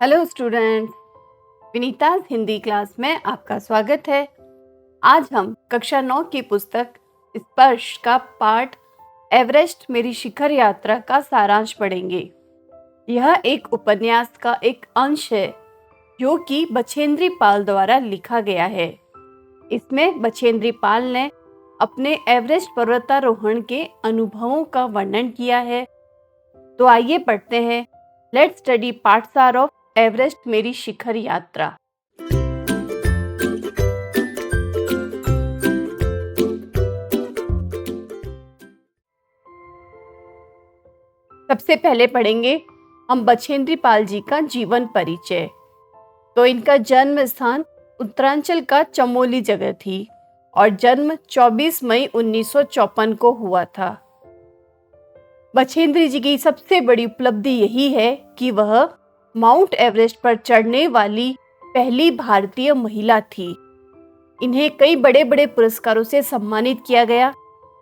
Hello students, Vinita's Hindi class में आपका स्वागत है। आज हम कक्षा 9 की पुस्तक स्पर्श का पाठ एवरेस्ट मेरी शिखर यात्रा का सारांश पढ़ेंगे। यह एक उपन्यास का एक अंश है जो कि बछेंद्री पाल द्वारा लिखा गया है। इसमें बछेंद्री पाल ने अपने एवरेस्ट पर्वतारोहण के अनुभवों का वर्णन किया है। तो आइए पढ़ते हैं। Let's study parts of Everest मेरी शिखर यात्रा। सबसे पहले पढ़ेंगे हम बछेंद्री पाल जी का जीवन परिचय। तो इनका जन्म स्थान उत्तरांचल का चमोली जगह थी और जन्म 24 मई 1954 को हुआ था। बछेंद्री जी की सबसे बड़ी उपलब्धि यही है कि वह माउंट एवरेस्ट पर चढ़ने वाली पहली भारतीय महिला थी। इन्हें कई बड़े बड़े पुरस्कारों से सम्मानित किया गया,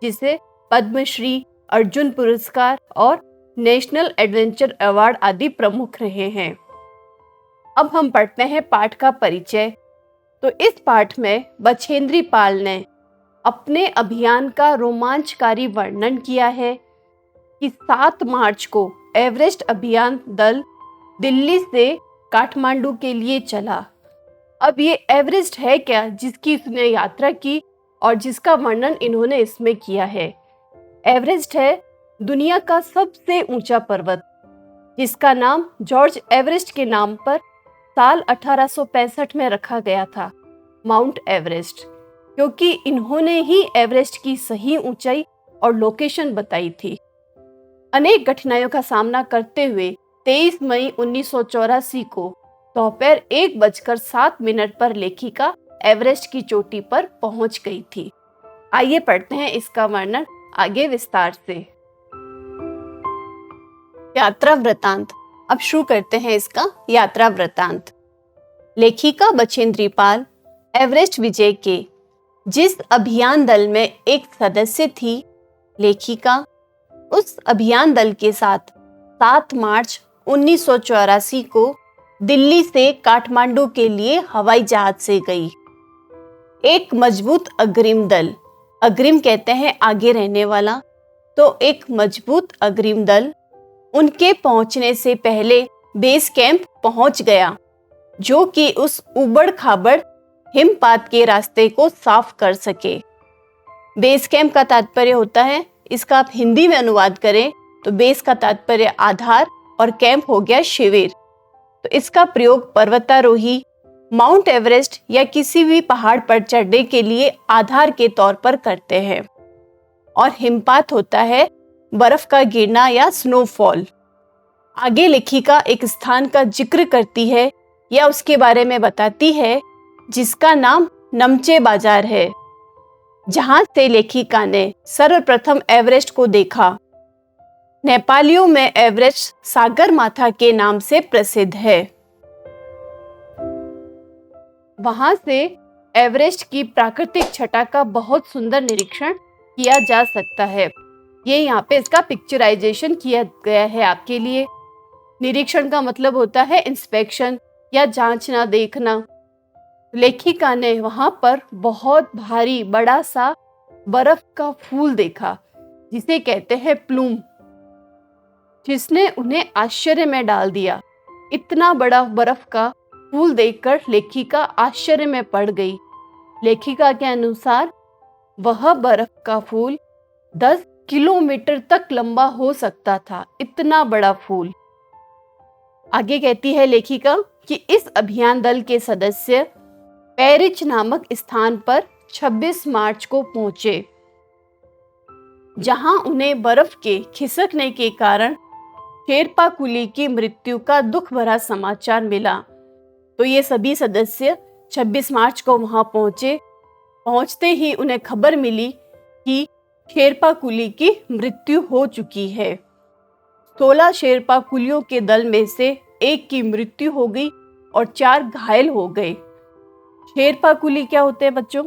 जिसे पद्मश्री, अर्जुन पुरस्कार और नेशनल एडवेंचर अवार्ड आदि प्रमुख रहे हैं। अब हम पढ़ते हैं पाठ का परिचय। तो इस पाठ में बछेंद्री पाल ने अपने अभियान का रोमांचकारी वर्णन किया है कि 7 मार्च को एवरेस्ट अभियान दल दिल्ली से काठमांडू के लिए चला। अब ये एवरेस्ट है क्या जिसकी इसने यात्रा की और जिसका वर्णन इन्होंने इसमें किया है। एवरेस्ट है दुनिया का सबसे ऊंचा पर्वत, जिसका नाम जॉर्ज एवरेस्ट के नाम पर साल 1865 में रखा गया था, माउंट एवरेस्ट, क्योंकि इन्होंने ही एवरेस्ट की सही ऊंचाई और लोकेशन बताई थी। अनेक कठिनाइयों का सामना करते हुए 23 मई 1984 को दोपहर 1:07 पर लेखिका एवरेस्ट की चोटी पर पहुंच गई थी। आइए पढ़ते हैं इसका वर्णन आगे विस्तार से। यात्रा वृतांत। अब शुरू करते हैं इसका यात्रा वृतांत। लेखिका बछेंद्री पाल एवरेस्ट विजय के जिस अभियान दल में एक सदस्य थी, लेखिका उस अभियान दल के साथ 7 मार्च 1984 को दिल्ली से काठमांडू के लिए हवाई जहाज से गई। एक मजबूत अग्रिम दल, अग्रिम कहते हैं आगे रहने वाला, तो एक मजबूत अग्रिम दल उनके पहुंचने से पहले बेस कैंप पहुंच गया, जो कि उस उबड़ खाबड़ हिमपात के रास्ते को साफ कर सके। बेस कैंप का तात्पर्य होता है, इसका आप हिंदी में अनुवाद करें तो बेस का तात्पर्य आधार और कैंप हो गया शिविर। तो इसका प्रयोग पर्वतारोही माउंट एवरेस्ट या किसी भी पहाड़ पर चढ़ने के लिए आधार के तौर पर करते हैं। और हिमपात होता है बर्फ का गिरना या स्नोफॉल। आगे लेखिका एक स्थान का जिक्र करती है या उसके बारे में बताती है, जिसका नाम नमचे बाजार है, जहां से लेखिका ने सर्वप्रथम एवरेस्ट को देखा। नेपालियों में एवरेस्ट सागर माथा के नाम से प्रसिद्ध है। वहां से एवरेस्ट की प्राकृतिक छटा का बहुत सुंदर निरीक्षण किया जा सकता है। ये यहाँ पे इसका पिक्चराइजेशन किया गया है आपके लिए। निरीक्षण का मतलब होता है इंस्पेक्शन या जांचना, देखना। लेखिका ने वहां पर बहुत भारी बड़ा सा बर्फ का फूल देखा, जिसे कहते हैं प्लूम, जिसने उन्हें आश्चर्य में डाल दिया। इतना बड़ा बर्फ का फूल देखकर लेखिका आश्चर्य में पड़ गई। लेखिका के अनुसार वह बर्फ का फूल 10 किलोमीटर तक लंबा हो सकता था, इतना बड़ा फूल। आगे कहती है लेखिका कि इस अभियान दल के सदस्य पेरिच नामक स्थान पर 26 मार्च को पहुंचे, जहां उन्हें बर्फ के खिसकने के कारण शेरपा कुली की मृत्यु का दुख भरा समाचार मिला। तो ये सभी सदस्य 26 मार्च को वहां पहुंचे। पहुंचते ही उन्हें खबर मिली कि शेरपा कुली की मृत्यु हो चुकी है। 16 शेरपा कुलियों के दल में से एक की मृत्यु हो गई और 4 घायल हो गए। शेरपा कुली क्या होते हैं बच्चों?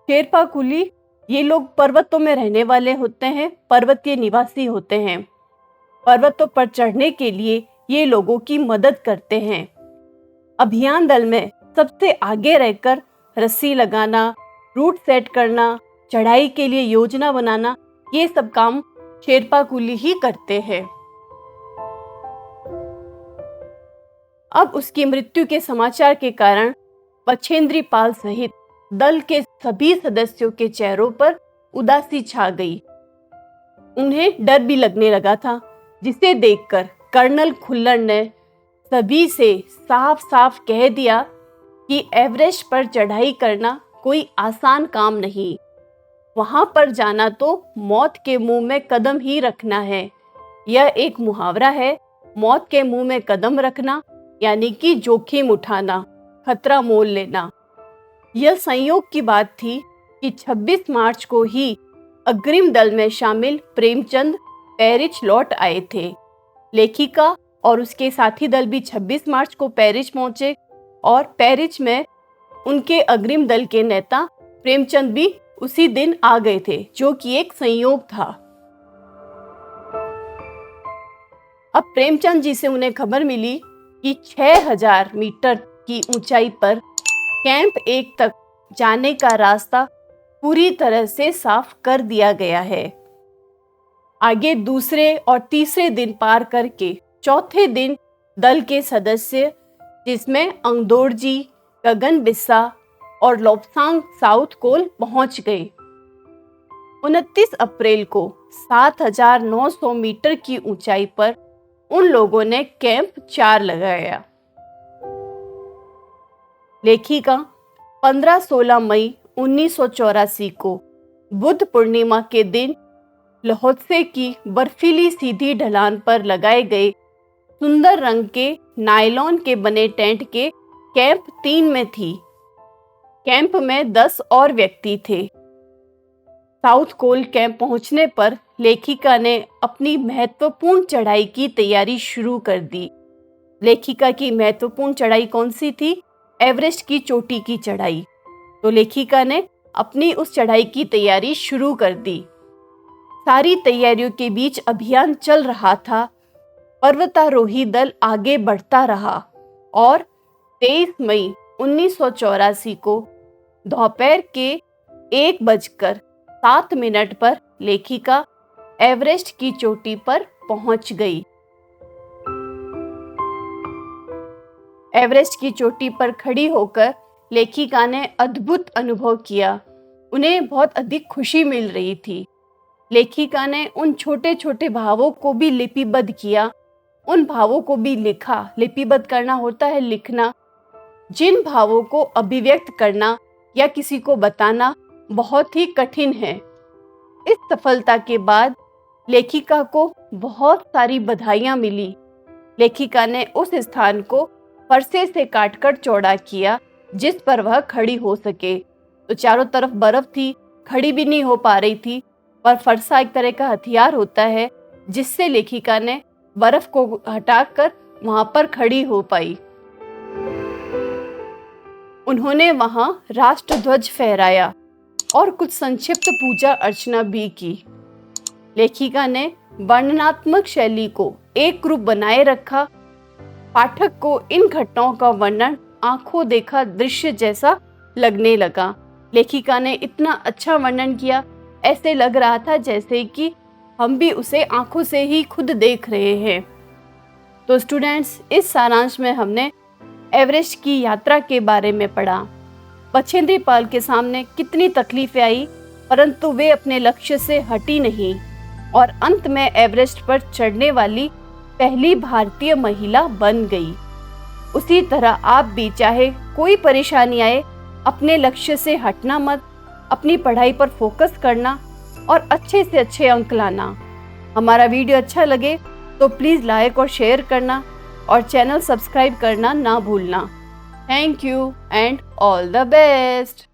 शेरपा कुली ये लोग पर्वतों में रहने वाले होते हैं, पर्वतीय निवासी होते हैं। पर्वतों पर चढ़ने के लिए ये लोगों की मदद करते हैं। अभियान दल में सबसे आगे रहकर रस्सी लगाना, रूट सेट करना, चढ़ाई के लिए योजना बनाना, ये सब काम शेरपा कुली ही करते हैं। अब उसकी मृत्यु के समाचार के कारण बछेंद्री पाल सहित दल के सभी सदस्यों के चेहरों पर उदासी छा गई। उन्हें डर भी लगने लगा था, जिसे देखकर कर्नल खुल्लर ने सभी से साफ साफ कह दिया कि एवरेस्ट पर चढ़ाई करना कोई आसान काम नहीं। वहां पर जाना तो मौत के मुंह में कदम ही रखना है। यह एक मुहावरा है, मौत के मुंह में कदम रखना यानी कि जोखिम उठाना, खतरा मोल लेना। यह संयोग की बात थी कि 26 मार्च को ही अग्रिम दल में शामिल प्रेमचंद पेरिस लौट आए थे। लेखिका और उसके साथी दल भी 26 मार्च को पेरिस पहुंचे और पेरिस में उनके अग्रिम दल के नेता प्रेमचंद भी उसी दिन आ गए थे, जो कि एक संयोग था। अब प्रेमचंद जी से उन्हें खबर मिली कि 6000 मीटर की ऊंचाई पर कैंप 1 तक जाने का रास्ता पूरी तरह से साफ कर दिया गया है। आगे दूसरे और तीसरे दिन पार करके चौथे दिन दल के सदस्य, जिसमें अंगदोरजी, गगन बिस्सा और लोपसांग साउथ कोल पहुंच गए। 29 अप्रैल को 7900 मीटर की ऊंचाई पर उन लोगों ने कैंप 4 लगाया। लेखिका 15-16 मई 1984 को बुद्ध पूर्णिमा के दिन लहोत्से की बर्फीली सीधी ढलान पर लगाए गए सुंदर रंग के नायलॉन के बने टेंट के कैंप 3 में थी। कैंप में 10 और व्यक्ति थे। साउथ कोल कैंप पहुंचने पर लेखिका ने अपनी महत्वपूर्ण चढ़ाई की तैयारी शुरू कर दी। लेखिका की महत्वपूर्ण चढ़ाई कौन सी थी? एवरेस्ट की चोटी की चढ़ाई। तो लेखिका ने अपनी उस चढ़ाई की तैयारी शुरू कर दी। सारी तैयारियों के बीच अभियान चल रहा था। पर्वतारोही दल आगे बढ़ता रहा और 23 मई 1984 को दोपहर के 1:07 पर लेखिका एवरेस्ट की चोटी पर पहुंच गई। एवरेस्ट की चोटी पर खड़ी होकर लेखिका ने अद्भुत अनुभव किया। उन्हें बहुत अधिक खुशी मिल रही थी। लेखिका ने उन छोटे छोटे भावों को भी लिपिबद्ध किया, उन भावों को भी लिखा। लिपिबद्ध करना होता है लिखना। जिन भावों को अभिव्यक्त करना या किसी को बताना बहुत ही कठिन है। इस सफलता के बाद लेखिका को बहुत सारी बधाइयां मिली। लेखिका ने उस स्थान को फरसे से काटकर चौड़ा किया जिस पर वह खड़ी हो सके। तो चारों तरफ बर्फ थी, खड़ी भी नहीं हो पा रही थी, पर फरसा एक तरह का हथियार होता है जिससे लेखिका ने बर्फ को हटाकर वहां पर खड़ी हो पाई। उन्होंने वहां राष्ट्रध्वज फहराया और कुछ संक्षिप्त पूजा अर्चना भी की। लेखिका ने वर्णनात्मक शैली को एक रूप बनाए रखा। पाठक को इन घटनाओं का वर्णन आंखों देखा दृश्य जैसा लगने लगा। लेखिका ने इतना अच्छा वर्णन किया, ऐसे लग रहा था जैसे कि हम भी उसे आंखों से ही खुद देख रहे हैं। तो स्टूडेंट्स, इस सारांश में हमने एवरेस्ट की यात्रा के बारे में पढ़ा। बछेंद्री पाल के सामने कितनी तकलीफें आई, परंतु वे अपने लक्ष्य से हटी नहीं और अंत में एवरेस्ट पर चढ़ने वाली पहली भारतीय महिला बन गई। उसी तरह आप भी, चाहे कोई परेशानी आए, अपने लक्ष्य से हटना मत, अपनी पढ़ाई पर फोकस करना और अच्छे से अच्छे अंक लाना। हमारा वीडियो अच्छा लगे तो प्लीज़ लाइक और शेयर करना और चैनल सब्सक्राइब करना ना भूलना। Thank you and all the best.